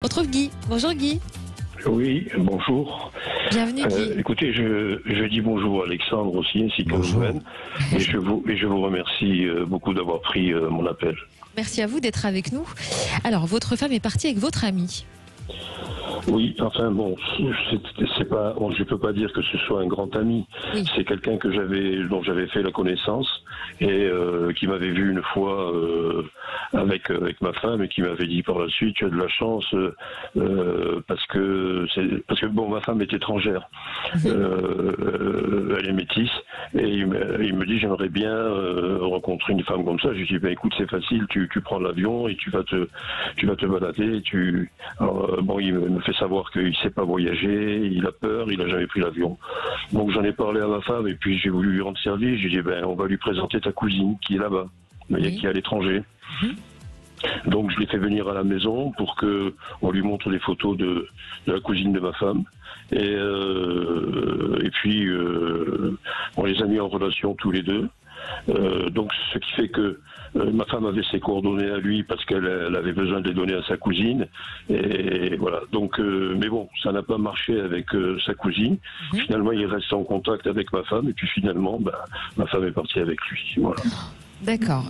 retrouve Guy. Bonjour Guy. Oui, bonjour. Bienvenue Guy. Écoutez, je dis bonjour à Alexandre aussi, ainsi que Ruben. Et je vous remercie beaucoup d'avoir pris mon appel. Merci à vous d'être avec nous. Alors, votre femme est partie avec votre ami. Oui, enfin bon, c'est pas, bon, je peux pas dire que ce soit un grand ami. Oui. C'est quelqu'un dont j'avais fait la connaissance et qui m'avait vu une fois avec ma femme et qui m'avait dit par la suite: tu as de la chance parce que bon, ma femme est étrangère, elle est métisse et il me dit: j'aimerais bien rencontrer une femme comme ça. Je lui dis: ben écoute, c'est facile, tu prends l'avion et tu vas te balader. Alors, bon, il me fait savoir qu'il ne sait pas voyager, il a peur, il n'a jamais pris l'avion. Donc j'en ai parlé à ma femme et puis j'ai voulu lui rendre service. J'ai dit: ben on va lui présenter ta cousine qui est là-bas, qui est à l'étranger. Donc je l'ai fait venir à la maison pour qu'on lui montre des photos de la cousine de ma femme. Et puis on les a mis en relation tous les deux. Donc ce qui fait que ma femme avait ses coordonnées à lui parce qu'elle avait besoin de les donner à sa cousine, et voilà. Donc mais bon, ça n'a pas marché avec sa cousine. Finalement il reste en contact avec ma femme et puis finalement ma femme est partie avec lui. Voilà. D'accord.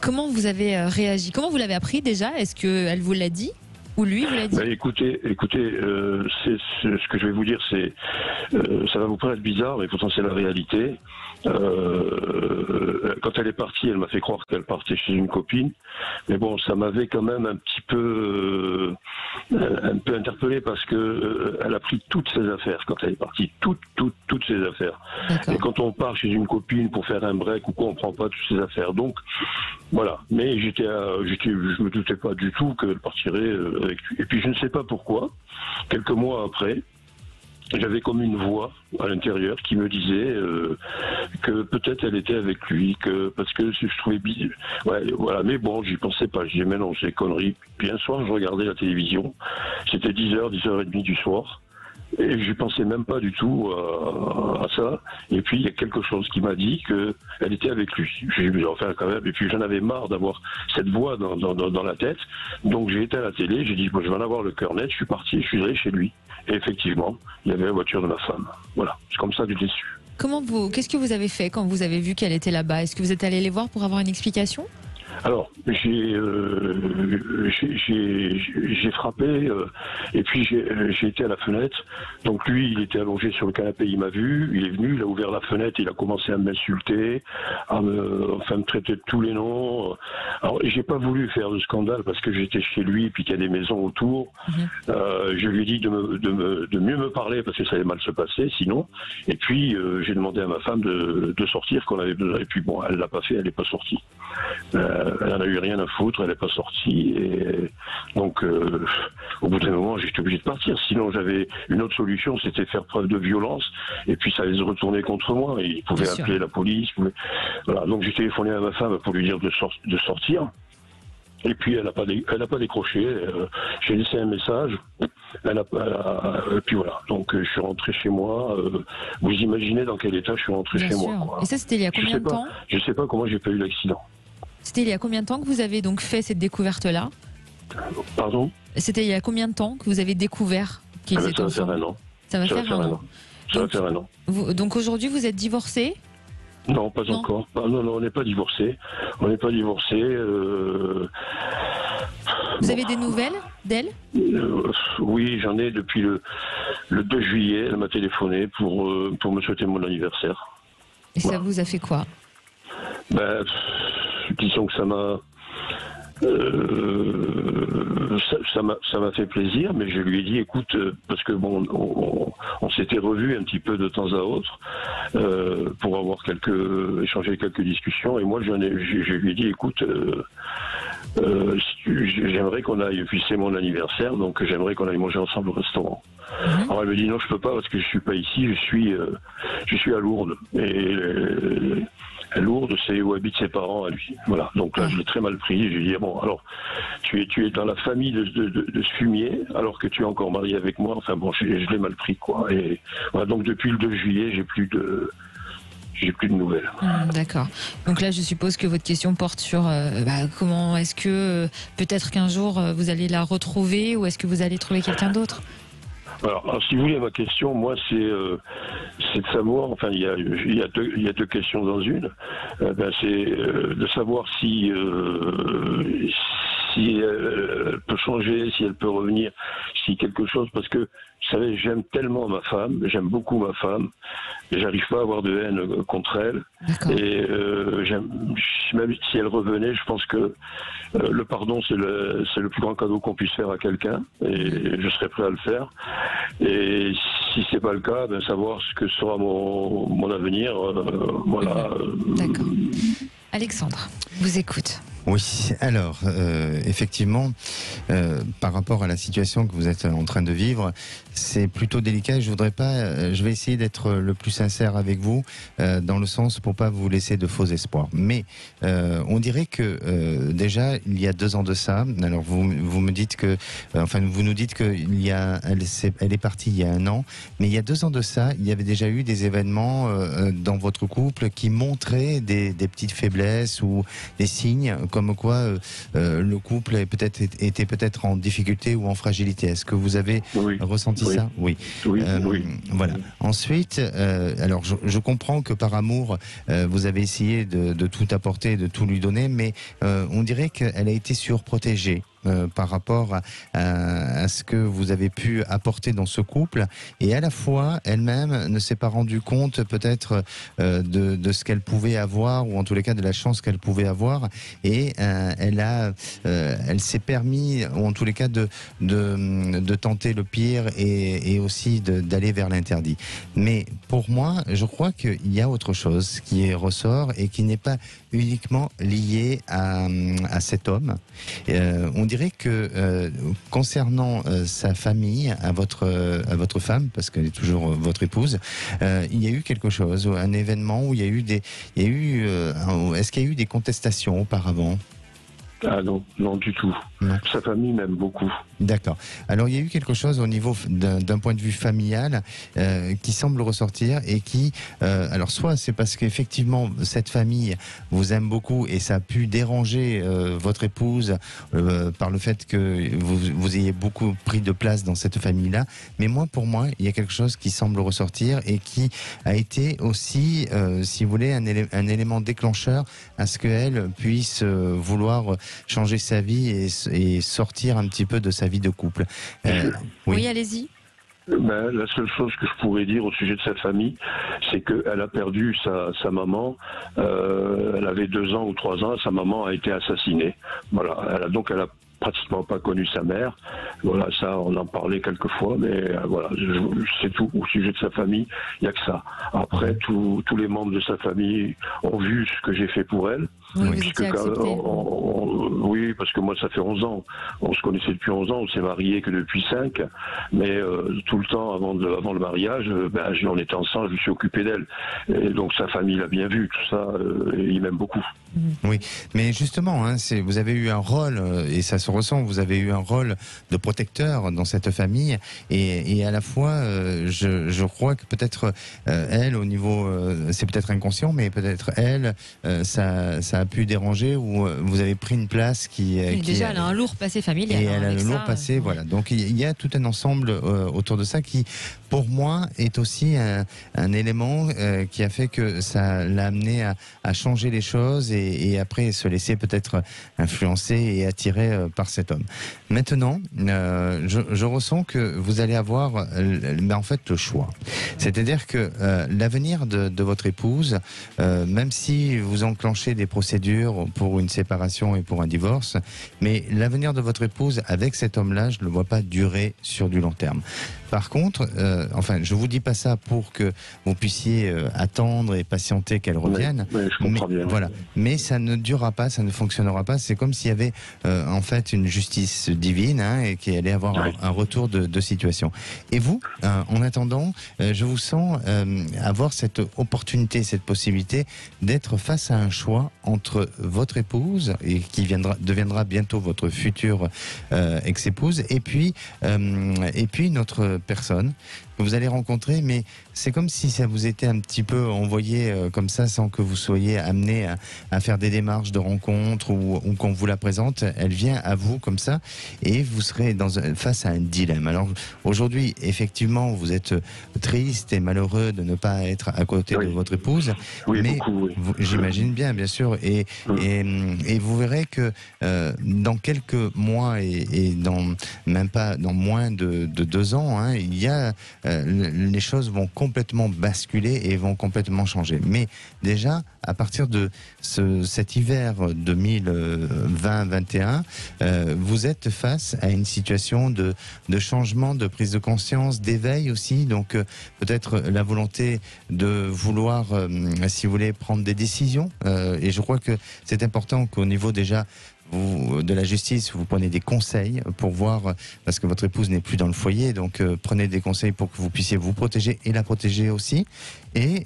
Comment vous avez réagi? Comment vous l'avez appris déjà? Est-ce qu'elle vous l'a dit? Ou lui vous l'a dit? Écoutez, ce que je vais vous dire, ça va vous paraître bizarre, mais pourtant c'est la réalité. Quand elle est partie, elle m'a fait croire qu'elle partait chez une copine, mais bon, ça m'avait quand même un peu interpellé parce que elle a pris toutes ses affaires quand elle est partie, toutes ses affaires. Et quand on part chez une copine pour faire un break ou quoi, on prend pas toutes ses affaires. Donc voilà. Mais je me doutais pas du tout qu'elle partirait avec lui. Et puis je ne sais pas pourquoi, quelques mois après, j'avais comme une voix à l'intérieur qui me disait que peut-être elle était avec lui, parce que je trouvais bizarre. Ouais, voilà. Mais bon, j'y pensais pas. Je disais: mais non, c'est conneries. Puis un soir, je regardais la télévision. C'était 10h, 10h30 du soir. Et je pensais même pas du tout à ça. Et puis il y a quelque chose qui m'a dit qu'elle était avec lui. J'ai dit: enfin quand même. Et puis j'en avais marre d'avoir cette voix dans la tête. Donc j'ai été à la télé, j'ai dit: bon, je vais en avoir le cœur net. Je suis parti, je suis allé chez lui. Et effectivement, il y avait la voiture de ma femme. Voilà, c'est comme ça que j'ai su. Qu'est-ce que vous avez fait quand vous avez vu qu'elle était là-bas? Est-ce que vous êtes allé les voir pour avoir une explication? Alors, j'ai frappé et puis j'ai été à la fenêtre. Donc lui, il était allongé sur le canapé, il m'a vu, il est venu, il a ouvert la fenêtre, il a commencé à m'insulter, à me traiter de tous les noms. Alors, j'ai pas voulu faire de scandale parce que j'étais chez lui et puis qu'il y a des maisons autour. Je lui ai dit de mieux me parler parce que ça allait mal se passer sinon. Et puis j'ai demandé à ma femme de sortir, qu'on avait besoin. Et puis bon, elle l'a pas fait, elle n'est pas sortie. Elle n'en a eu rien à foutre, elle n'est pas sortie. Et donc, au bout d'un moment, j'étais obligé de partir. Sinon, j'avais une autre solution, c'était faire preuve de violence. Et puis, ça allait se retourner contre moi. Ils pouvaient appeler la police. Voilà. Donc, j'ai téléphoné à ma femme pour lui dire de sortir. Et puis, elle n'a pas décroché. J'ai laissé un message. Et puis voilà. Donc, je suis rentré chez moi. Vous imaginez dans quel état je suis rentré chez moi, quoi. Et ça, c'était il y a combien de temps? Je ne sais pas comment j'ai pas eu l'accident. C'était il y a combien de temps que vous avez donc fait cette découverte-là? Pardon? C'était il y a combien de temps que vous avez découvert qu'ils étaient ensemble? Ça va faire un an. Ça va faire un an. Donc aujourd'hui, vous êtes divorcés? Non, pas encore. Non, on n'est pas divorcés. On n'est pas divorcés. Vous avez des nouvelles d'elle? Oui, j'en ai depuis le 2 juillet. Elle m'a téléphoné pour me souhaiter mon anniversaire. Et ça vous a fait quoi? Disons que ça m'a fait plaisir, mais je lui ai dit: écoute, parce que bon, on s'était revus un petit peu de temps à autre pour échanger quelques discussions, et moi je lui ai dit: écoute, j'aimerais qu'on aille, puis c'est mon anniversaire, donc j'aimerais qu'on aille manger ensemble au restaurant. Alors elle me dit: non, je peux pas parce que je suis pas ici, je suis à Lourdes, et Lourdes, c'est où habitent ses parents à lui. Voilà. Donc là, je l'ai très mal pris. Je lui ai dit: bon, alors, tu es dans la famille de ce fumier, alors que tu es encore marié avec moi. Enfin bon, je l'ai mal pris, quoi. Et voilà, donc depuis le 2 juillet, j'ai plus j'ai plus de nouvelles. D'accord. Donc là, je suppose que votre question porte sur comment est-ce que peut-être qu'un jour vous allez la retrouver, ou est-ce que vous allez trouver quelqu'un d'autre? Alors, si vous voulez, ma question, moi, c'est de savoir, enfin, il y a deux questions dans une. C'est de savoir si elle peut changer, si elle peut revenir, si quelque chose, parce que, vous savez, j'aime tellement ma femme, j'aime beaucoup ma femme, et j'arrive pas à avoir de haine contre elle. D'accord. Et même si elle revenait, je pense que le pardon, c'est le plus grand cadeau qu'on puisse faire à quelqu'un, et je serais prêt à le faire. Et si c'est pas le cas, savoir ce que sera mon avenir, voilà. D'accord. Alexandre, vous écoute. Oui, alors effectivement, par rapport à la situation que vous êtes en train de vivre, c'est plutôt délicat. Je vais essayer d'être le plus sincère avec vous, dans le sens pour pas vous laisser de faux espoirs. Mais on dirait que déjà il y a 2 ans de ça. Alors vous me dites que, vous nous dites que elle est partie il y a 1 an, mais il y a 2 ans de ça, il y avait déjà eu des événements dans votre couple qui montraient des petites faiblesses ou des signes comme quoi le couple était peut-être en difficulté ou en fragilité. Est-ce que vous avez ressenti ça? Oui. Oui. Voilà. Ensuite, alors je comprends que par amour, vous avez essayé de tout apporter, de tout lui donner, mais on dirait qu'elle a été surprotégée. Par rapport à ce que vous avez pu apporter dans ce couple, et à la fois elle-même ne s'est pas rendue compte peut-être de ce qu'elle pouvait avoir, ou en tous les cas de la chance qu'elle pouvait avoir, et elle s'est permis, ou en tous les cas de tenter le pire, et aussi d'aller vers l'interdit. Mais pour moi, je crois qu'il y a autre chose qui ressort et qui n'est pas uniquement lié à cet homme. On dirait que concernant sa famille, à votre femme, parce qu'elle est toujours votre épouse, il y a eu quelque chose, un événement où est-ce qu'il y a eu des contestations auparavant? Ah non du tout. Non. Sa famille m'aime beaucoup. D'accord. Alors il y a eu quelque chose au niveau d'un point de vue familial qui semble ressortir, et qui, alors soit c'est parce qu'effectivement cette famille vous aime beaucoup et ça a pu déranger votre épouse par le fait que vous ayez beaucoup pris de place dans cette famille-là, mais pour moi il y a quelque chose qui semble ressortir et qui a été aussi, si vous voulez, un élément déclencheur à ce qu'elle puisse vouloir changer sa vie et sortir un petit peu de sa vie de couple. Oui, allez-y. La seule chose que je pourrais dire au sujet de sa famille, c'est qu'elle a perdu sa maman. Elle avait 2 ans ou 3 ans. Sa maman a été assassinée. Voilà. Elle a pratiquement pas connu sa mère. Voilà, ça, on en parlait quelques fois, mais voilà, c'est tout. Au sujet de sa famille, il n'y a que ça. Après, tous les membres de sa famille ont vu ce que j'ai fait pour elle. Oui, vous étiez accepté. Oui, parce que moi, ça fait 11 ans. On se connaissait depuis 11 ans, on s'est mariés que depuis 5. Mais tout le temps, avant le mariage, on était ensemble, je me suis occupé d'elle. Et donc, sa famille l'a bien vu, tout ça, il m'aime beaucoup. Oui, mais justement, vous avez eu un rôle, et ça se ressent, vous avez eu un rôle de protecteur dans cette famille, et à la fois, je crois que peut-être elle, au niveau, c'est peut-être inconscient, mais peut-être elle, ça a pu déranger, ou vous avez pris une place déjà, elle a un lourd passé familial. Et elle a un lourd passé, voilà. Donc il y a tout un ensemble autour de ça qui, pour moi, est aussi un élément qui a fait que ça l'a amené à changer les choses, et après se laisser peut-être influencer et attirer par cet homme. Maintenant, je ressens que vous allez avoir en fait le choix. C'est-à-dire que l'avenir de votre épouse, même si vous enclenchez des procédures pour une séparation et pour un divorce, mais l'avenir de votre épouse avec cet homme-là, je ne le vois pas durer sur du long terme. Par contre, je vous dis pas ça pour que vous puissiez attendre et patienter qu'elle revienne. Oui, je comprends bien. Voilà. Mais ça ne durera pas, ça ne fonctionnera pas. C'est comme s'il y avait en fait une justice divine, et qu'il allait avoir un retour de situation. Et vous, en attendant, je vous sens avoir cette opportunité, cette possibilité d'être face à un choix entre votre épouse, et qui deviendra bientôt votre future ex-épouse, et puis une autre personne que vous allez rencontrer, mais c'est comme si ça vous était un petit peu envoyé comme ça, sans que vous soyez amené à faire des démarches de rencontre ou qu'on vous la présente. Elle vient à vous comme ça, et vous serez face à un dilemme. Alors aujourd'hui, effectivement, vous êtes triste et malheureux de ne pas être à côté de votre épouse, mais j'imagine bien sûr, et vous verrez que dans quelques mois et dans moins de 2 ans, hein, il y a les choses vont complètement basculer et vont complètement changer. Mais déjà, à partir de cet hiver 2020-21, vous êtes face à une situation de changement, de prise de conscience, d'éveil aussi. Donc peut-être la volonté de vouloir, si vous voulez, prendre des décisions. Et je crois que c'est important qu'au niveau déjà de la justice, vous prenez des conseils pour voir, parce que votre épouse n'est plus dans le foyer, donc prenez des conseils pour que vous puissiez vous protéger et la protéger aussi. Et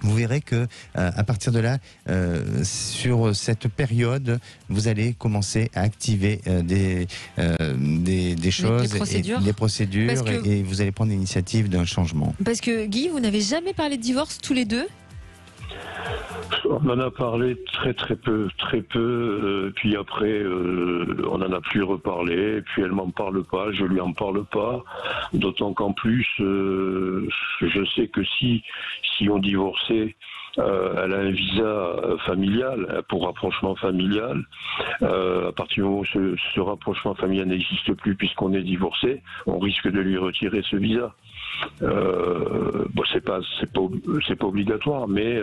vous verrez que à partir de là, sur cette période, vous allez commencer à activer des choses, des procédures, et vous allez prendre l'initiative d'un changement. Parce que Guy, vous n'avez jamais parlé de divorce tous les deux ? On en a parlé très peu, puis après on n'en a plus reparlé, puis elle m'en parle pas, je lui en parle pas, d'autant qu'en plus je sais que si on divorçait, elle a un visa familial pour rapprochement familial. À partir du moment où ce rapprochement familial n'existe plus puisqu'on est divorcé, on risque de lui retirer ce visa. Bon, c'est pas obligatoire, mais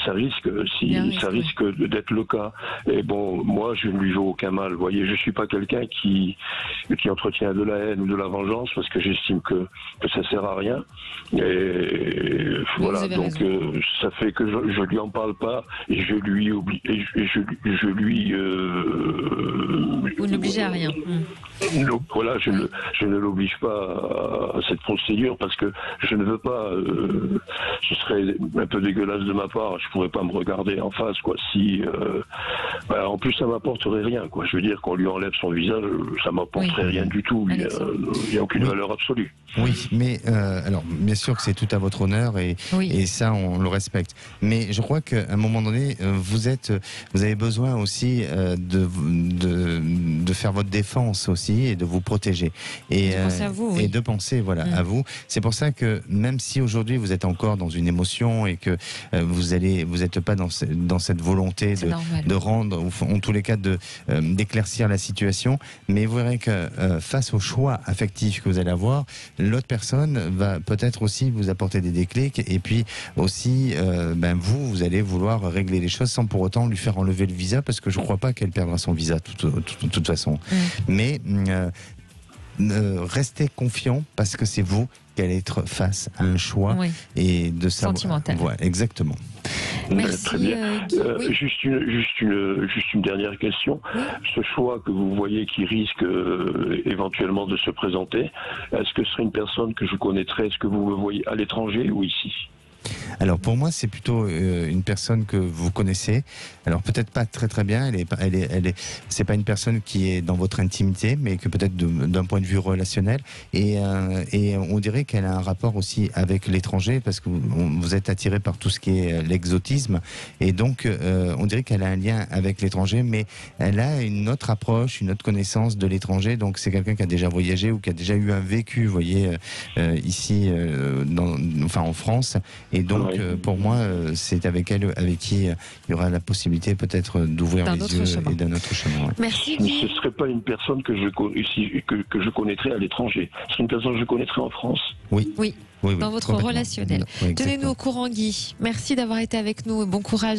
ça risque d'être le cas. Et bon, moi je ne lui veux aucun mal. Vous voyez, je suis pas quelqu'un qui entretient de la haine ou de la vengeance, parce que j'estime que ça sert à rien. Et voilà, donc ça fait que je lui en parle pas, et je lui oublie, et je lui vous ne l'obligez à rien. Voilà, je ne l'oblige pas à cette procédure, parce que je ne veux pas, ce serait un peu dégueulasse de ma part, je pourrais pas me regarder en face, quoi. Si, en plus ça m'apporterait rien, quoi. Je veux dire, qu'on lui enlève son visage, ça m'apporterait rien du tout. Il n'y a aucune valeur absolue. Oui, mais alors bien sûr que c'est tout à votre honneur, et ça on le respecte. Mais je crois qu'à un moment donné, vous avez besoin aussi de faire votre défense aussi, et de vous protéger, et de penser à vous, et de penser à vous. C'est pour ça que même si aujourd'hui vous êtes encore dans une émotion, et que vous n'êtes pas dans cette volonté de rendre, ou en tous les cas d'éclaircir la situation, mais vous verrez que face au choix affectif que vous allez avoir, l'autre personne va peut-être aussi vous apporter des déclics, et puis aussi vous allez vouloir régler les choses sans pour autant lui faire enlever le visa, parce que je ne crois pas qu'elle perdra son visa de toute façon. Mais restez confiant, parce que c'est vous qui allez être face à un choix, et de savoir. Sentimental. Voilà, exactement. Merci. Très bien. Juste une dernière question. Ce choix que vous voyez qui risque éventuellement de se présenter, est-ce que ce serait une personne que je connaîtrais? Est-ce que vous me voyez à l'étranger ou ici? Alors pour moi, c'est plutôt une personne que vous connaissez. Alors peut-être pas très bien. C'est pas une personne qui est dans votre intimité, mais que peut-être d'un point de vue relationnel. Et on dirait qu'elle a un rapport aussi avec l'étranger, parce que vous êtes attiré par tout ce qui est l'exotisme. Et donc on dirait qu'elle a un lien avec l'étranger, mais elle a une autre approche, une autre connaissance de l'étranger. Donc c'est quelqu'un qui a déjà voyagé, ou qui a déjà eu un vécu, vous voyez, ici, en France. Et donc, pour moi, c'est avec elle avec qui il y aura la possibilité peut-être d'ouvrir les yeux et d'un autre chemin. Merci. Mais ce ne serait pas une personne que je connaîtrais à l'étranger. Ce serait une personne que je connaîtrais en France. Oui. Dans votre relationnel. Tenez-nous au courant, Guy. Merci d'avoir été avec nous, et bon courage.